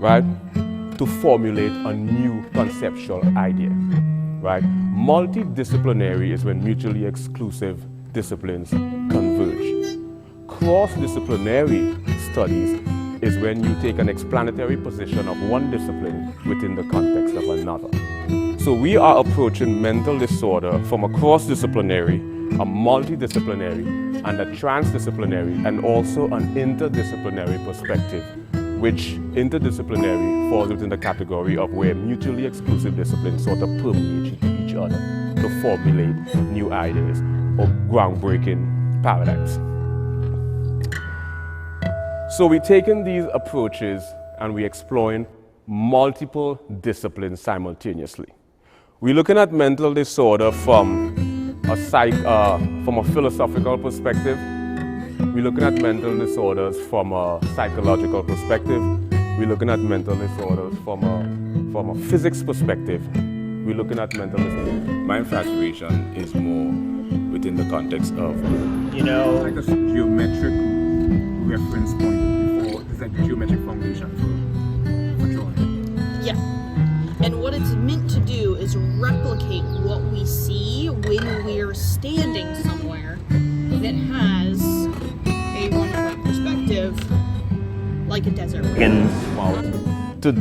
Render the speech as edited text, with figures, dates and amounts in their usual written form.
right, to formulate a new conceptual idea, right? Multidisciplinary is when mutually exclusive disciplines converge. Cross-disciplinary studies is when you take an explanatory position of one discipline within the context of another. So we are approaching mental disorder from a cross-disciplinary, a multidisciplinary, and a transdisciplinary, and also an interdisciplinary perspective, which interdisciplinary falls within the category of where mutually exclusive disciplines sort of permeate each other to formulate new ideas or groundbreaking paradigms. So we're taking these approaches and we're exploring multiple disciplines simultaneously. We're looking at mental disorder from a philosophical perspective. We're looking at mental disorders from a psychological perspective. We're looking at mental disorders from a physics perspective. We're looking at mental disorders. My infatuation is more within the context of, like a geometric reference point before, it's like a geometric foundation for drawing. Yeah. And what it's meant to do is replicate what we see when we're standing somewhere that has a one-point perspective, like a desert. to